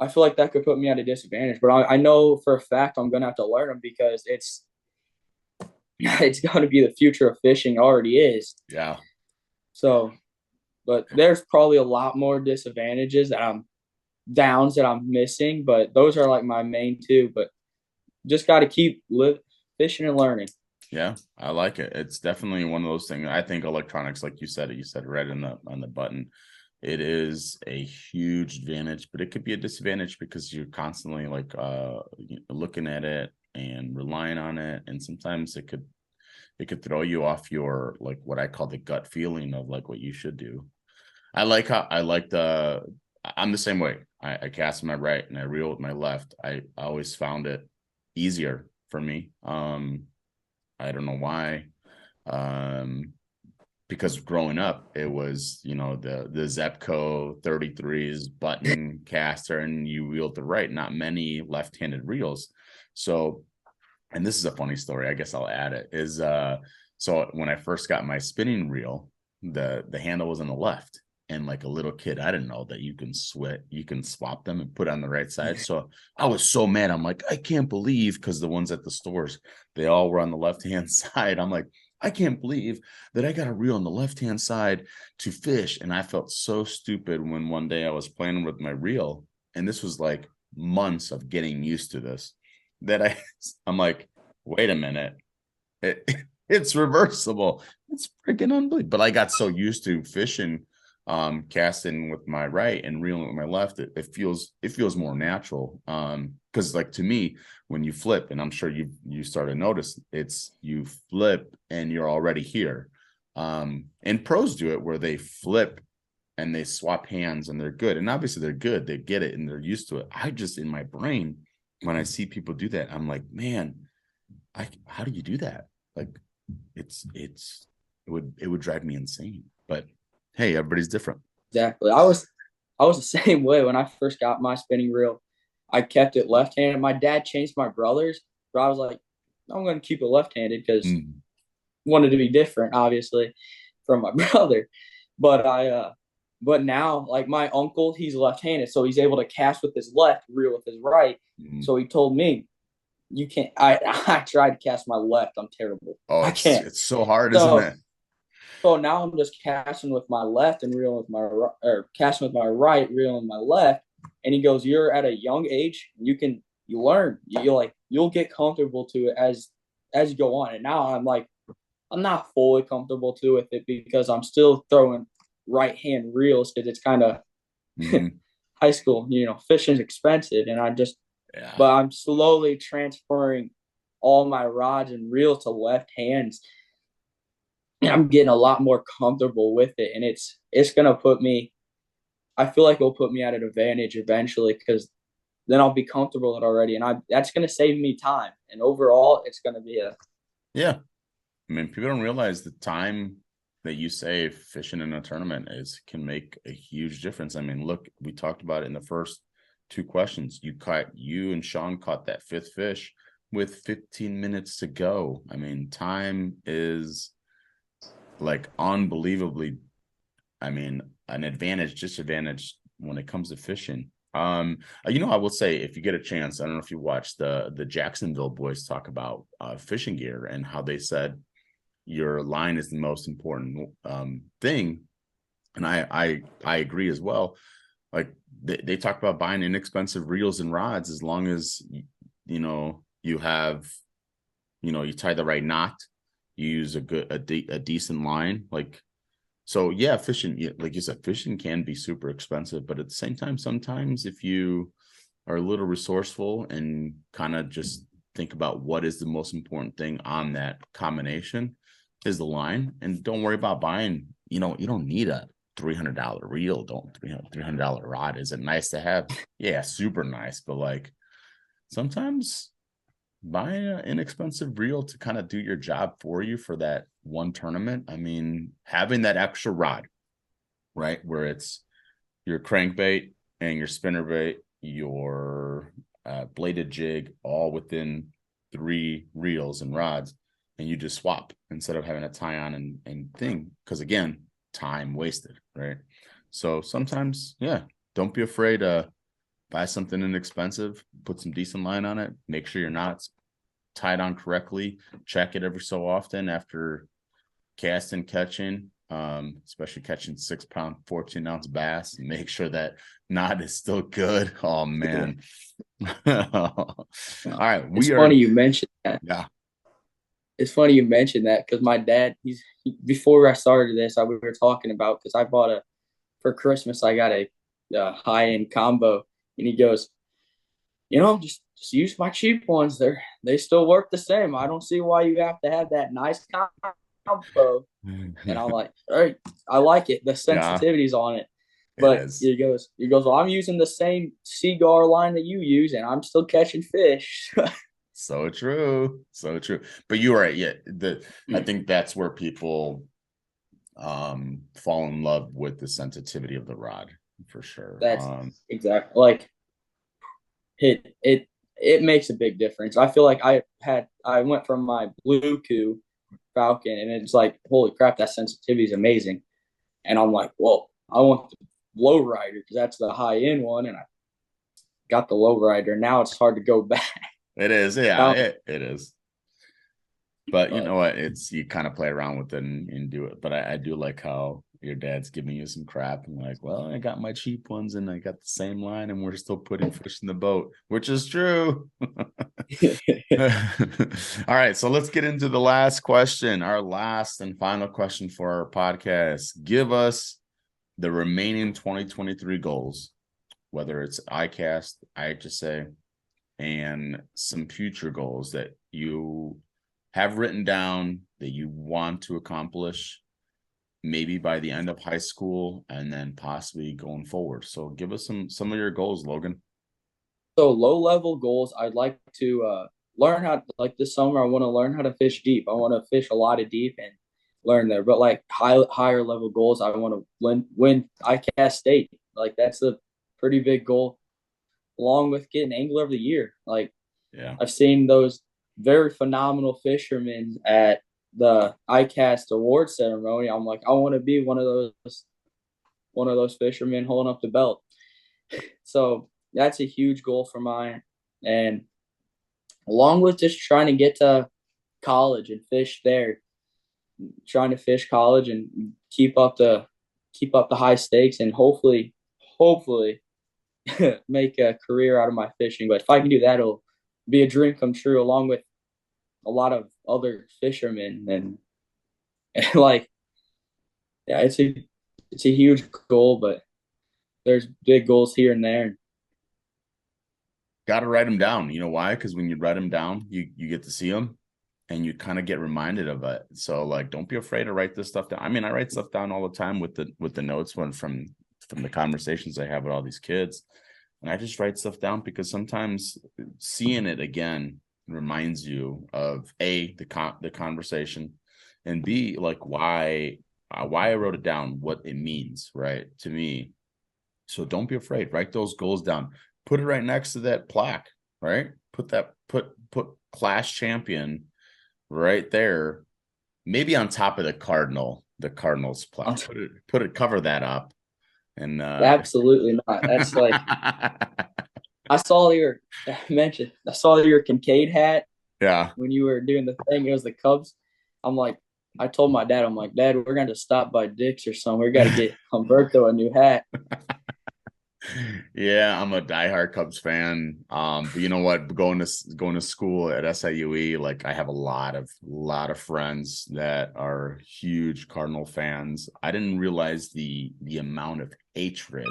I feel like that could put me at a disadvantage. But I know for a fact I'm gonna have to learn them because it's gonna be the future of fishing. Already is. Yeah. So, but there's probably a lot more disadvantages downs that I'm missing, but those are like my main two. But just got to keep fishing and learning. Yeah, I like it. It's definitely one of those things. I think electronics, like you said right on the button. It is a huge advantage, but it could be a disadvantage because you're constantly like looking at it and relying on it, and sometimes it could throw you off your like what I call the gut feeling of like what you should do. I'm the same way. I cast with my right and I reel with my left. I always found it easier for me. I don't know why. Because growing up, it was, the Zepco 33s button caster, and you reeled the right, not many left-handed reels. So, and this is a funny story, I guess I'll add it, is so when I first got my spinning reel, the handle was on the left. And like a little kid, I didn't know that you can swap them and put on the right side. So I was so mad. I'm like, I can't believe, because the ones at the stores, they all were on the left-hand side. I'm like, I can't believe that I got a reel on the left-hand side to fish. And I felt so stupid when one day I was playing with my reel, and this was like months of getting used to this, that I'm like, wait a minute. It's reversible. It's freaking unbelievable. But I got so used to fishing, casting with my right and reeling with my left, it feels more natural. Because like to me, when you flip, and I'm sure you start to notice, it's you flip and you're already here. And pros do it where they flip and they swap hands and they're good. And obviously they're good, they get it and they're used to it. I just, in my brain, when I see people do that, I'm like, man, how do you do that? Like it would drive me insane. But hey, everybody's different. Exactly. I was the same way when I first got my spinning reel. I kept it left-handed. My dad changed my brother's, but I was like, I'm going to keep it left-handed because wanted to be different, obviously. from my brother. But but now like my uncle, he's left-handed, so he's able to cast with his left, reel with his right. Mhm. So he told me, you can't. I tried to cast my left. I'm terrible. Oh, I can't. it's so hard, isn't So it? so now I'm just casting with my left and reeling with my or casting with my right, reeling with my left. And he goes, "You're at a young age. You learn. You'll get comfortable to it as you go on." And now I'm like, I'm not fully comfortable to with it because I'm still throwing right hand reels because it's kind of Hmm. high school. Fishing's expensive, and Yeah. but I'm slowly transferring all my rods and reels to left hands. And I'm getting a lot more comfortable with it, and it's gonna put me. I feel like it'll put me at an advantage eventually because then I'll be comfortable with it already, and I that's gonna save me time. And overall, it's gonna be a Yeah. I mean, people don't realize the time that you save fishing in a tournament is can make a huge difference. I mean, look, we talked about it in the first two questions. You and Sean caught that fifth fish with 15 minutes to go. I mean, time is like unbelievably, I mean, an advantage, disadvantage when it comes to fishing. I will say if you get a chance, I don't know if you watched the Jacksonville boys talk about fishing gear and how they said your line is the most important thing, and I agree as well. Like they talk about buying inexpensive reels and rods as long as you have you tie the right knot, you use a decent line. Like, so yeah, fishing, like you said, fishing can be super expensive, but at the same time, sometimes if you are a little resourceful and kind of just think about what is the most important thing on that combination is the line, and don't worry about buying, you don't need a $300 reel, don't $300 rod. Is it nice to have? Yeah, super nice, but like sometimes buying an inexpensive reel to kind of do your job for you for that one tournament. I mean, having that extra rod, right, where it's your crankbait and your spinnerbait, your bladed jig, all within 3 reels and rods, and you just swap instead of having to tie on and thing. Because again, time wasted, right? So sometimes, yeah, don't be afraid to buy something inexpensive, put some decent line on it, make sure your knots tied on correctly, check it every so often after casting, catching, especially catching 6 pound 14-ounce bass, and make sure that knot is still good. Oh man. All right, it's we funny are, you mentioned that. yeah. It's funny you mentioned that because my dad, before I started this, we were talking about because I bought for Christmas, I got a high end combo, and he goes, just use my cheap ones. They still work the same. I don't see why you have to have that nice combo. And I'm like, all right, I like it. The Yeah, sensitivities on it. it But is. he goes, well, I'm using the same Seagar line that you use, and I'm still catching fish. So true. So true. But you're right. Yeah. I think that's where people fall in love with the sensitivity of the rod for sure. That's exactly like it makes a big difference. I feel like I went from my blue coup Falcon, and it's like, holy crap, that sensitivity is amazing. And I'm like, well, I want the low rider because that's the high end one, and I got the low rider. Now it's hard to go back. It is. Yeah, Now, it is. But you but know what? It's you kind of play around with it and do it. But I do like how your dad's giving you some crap and like, well, I got my cheap ones and I got the same line and we're still putting fish in the boat, which is true. All right, so let's get into the last question, our last and final question for our podcast. Give us the remaining 2023 goals, whether it's ICAST, IHSA, and some future goals that you have written down that you want to accomplish maybe by the end of high school and then possibly going forward. So give us some of your goals, Logan. so low level goals, I'd like to learn how. Like this summer, I want to learn how to fish deep. I want to fish a lot of deep and learn there. But like higher level goals, I want to win ICASS state. Like that's a pretty big goal, along with getting angler of the year. Like Yeah. I've seen those very phenomenal fishermen at the ICAST award ceremony, I'm like, I want to be one of those fishermen holding up the belt. So that's a huge goal for mine. And along with just trying to get to college and fish there, trying to fish college and keep up the high stakes and hopefully make a career out of my fishing. But if I can do that, it'll be a dream come true along with a lot of other fishermen and like yeah, it's a huge goal, but there's big goals here and there. Got to write them down. You know why? Because when you write them down, you get to see them, and you kind of get reminded of it. So like, don't be afraid to write this stuff down. I mean, I write stuff down all the time with the notes from the conversations I have with all these kids, and I just write stuff down because sometimes seeing it again reminds you of the conversation, and B, like why I wrote it down, what it means, right, to me. So don't be afraid. Write those goals down. Put it right next to that plaque, right? Put class champion right there, maybe on top of the Cardinals plaque. Cover that up. And Absolutely not. That's like I saw your I saw your Kincaid hat yeah. when you were doing the thing. It was the Cubs. I'm like, I told my dad, I'm like, Dad, we're going to stop by Dick's or something. We got to get Humberto a new hat. Yeah, I'm a diehard Cubs fan. But you know what? Going to school at SIUE, like I have a lot of friends that are huge Cardinal fans. I didn't realize the amount of hatred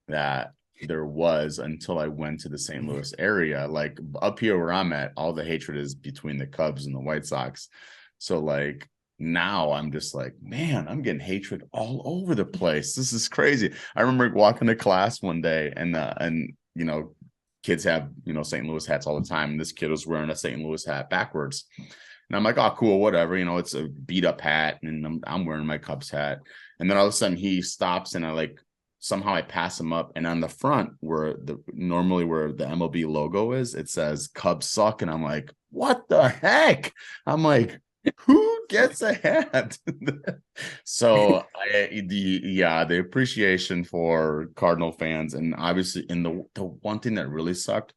that there was until I went to the St. Louis area. Like up here where I'm at, all the hatred is between the Cubs and the White Sox. So like now I'm just like, man, I'm getting hatred all over the place. This is crazy. I remember walking to class one day and you know, kids have, you know, St. Louis hats all the time. And this kid was wearing a St. Louis hat backwards. And I'm like, oh, cool, whatever. You know, it's a beat up hat and I'm wearing my Cubs hat. And then all of a sudden he stops and somehow I pass him up. And on the front normally where the MLB logo is, it says Cubs suck. And I'm like, what the heck? I'm like, who gets a hat? So the appreciation for Cardinal fans, and obviously in the one thing that really sucked,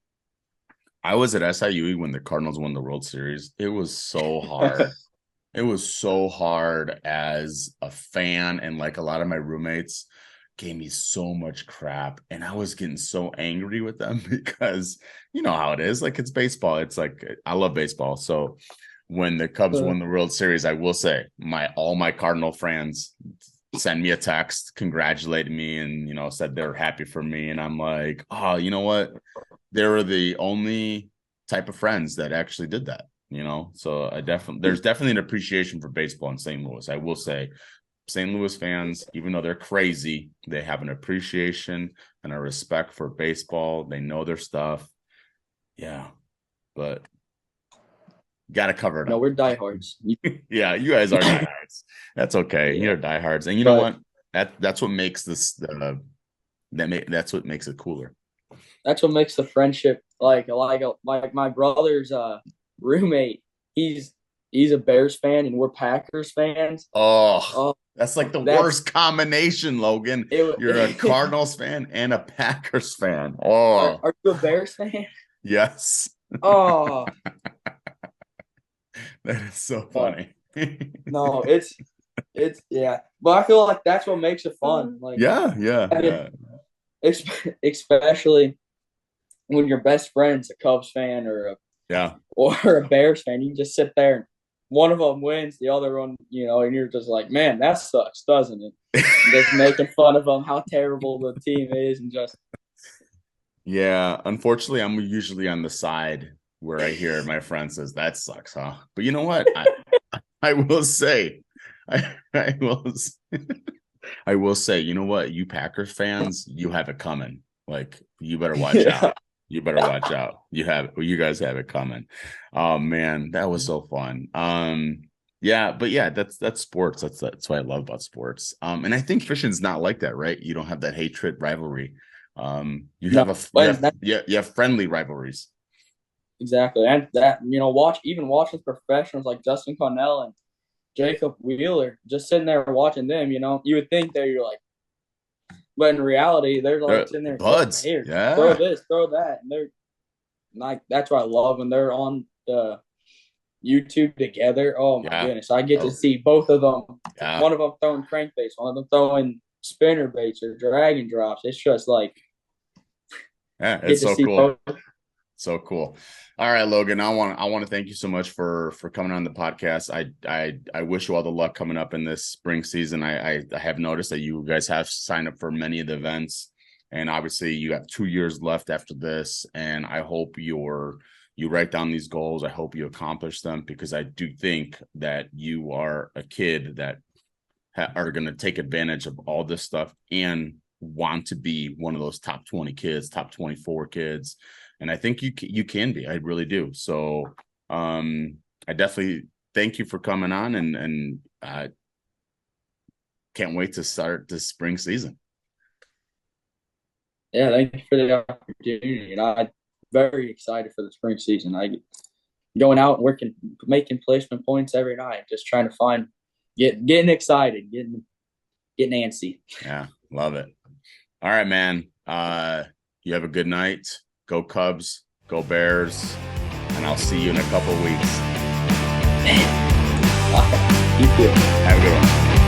I was at SIUE when the Cardinals won the World Series. It was so hard. It was so hard as a fan, and like a lot of my roommates gave me so much crap, and I was getting so angry with them because you know how it is. Like it's baseball. It's like I love baseball, so when the Cubs won the World Series, I will say all my Cardinal fans send me a text congratulating me and, you know, said they're happy for me. And I'm like, oh, you know what? They were the only type of friends that actually did that, you know? So there's definitely an appreciation for baseball in St. Louis. I will say St. Louis fans, even though they're crazy, they have an appreciation and a respect for baseball. They know their stuff. Yeah. But got to cover it up. No, we're diehards. Yeah, you guys are diehards. That's okay. Yeah. You're diehards, and you know what? That's what makes this that's what makes it cooler. That's what makes the friendship like my brother's roommate. He's a Bears fan, and we're Packers fans. Oh, that's like the worst combination, Logan. You're a Cardinals fan and a Packers fan. Oh, are you a Bears fan? Yes. Oh. That is so funny. No, it's yeah, but I feel like that's what makes it fun. Like yeah. Especially when your best friend's a Cubs fan or a Bears fan, you can just sit there and one of them wins, the other one, you know, and you're just like, man, that sucks, doesn't it? Just making fun of them, how terrible the team is, and just unfortunately, I'm usually on the side where I hear my friend says that sucks, huh? But you know what? I will say, I will say, you know what? You Packers fans, you have it coming. Like you better watch out. You better watch out. You guys have it coming. Oh man, that was so fun. That's sports. That's what I love about sports. And I think fishing's not like that, right? You don't have that hatred rivalry. You have friendly rivalries. exactly. And that, watching professionals like Justin Connell and Jacob Wheeler, just sitting there watching them, you would think that you're like, but in reality, they're like sitting there, Buds. here, throw Yeah. this, throw that. And they're like, that's what I love when they're on the YouTube together. Oh my Yeah. goodness. I get to see both of them. Yeah. One of them throwing crankbaits, one of them throwing spinner baits or dragon drops. It's just like, Yeah, get it's to so see cool. both. So cool. All right, Logan. I want to thank you so much for coming on the podcast. I wish you all the luck coming up in this spring season. I have noticed that you guys have signed up for many of the events, and obviously you got 2 years left after this. And I hope you write down these goals. I hope you accomplish them, because I do think that you are a kid that are going to take advantage of all this stuff and want to be one of those top 20 kids, top 24 kids. And I think you can be. I really do. So I definitely thank you for coming on, and can't wait to start this spring season. Yeah, thank you for the opportunity. And I'm very excited for the spring season. I going out and working, making placement points every night, just trying to find, getting excited, getting antsy. Yeah, love it. All right, man. You have a good night. Go Cubs, go Bears, and I'll see you in a couple of weeks. Man. You too. Have a good one.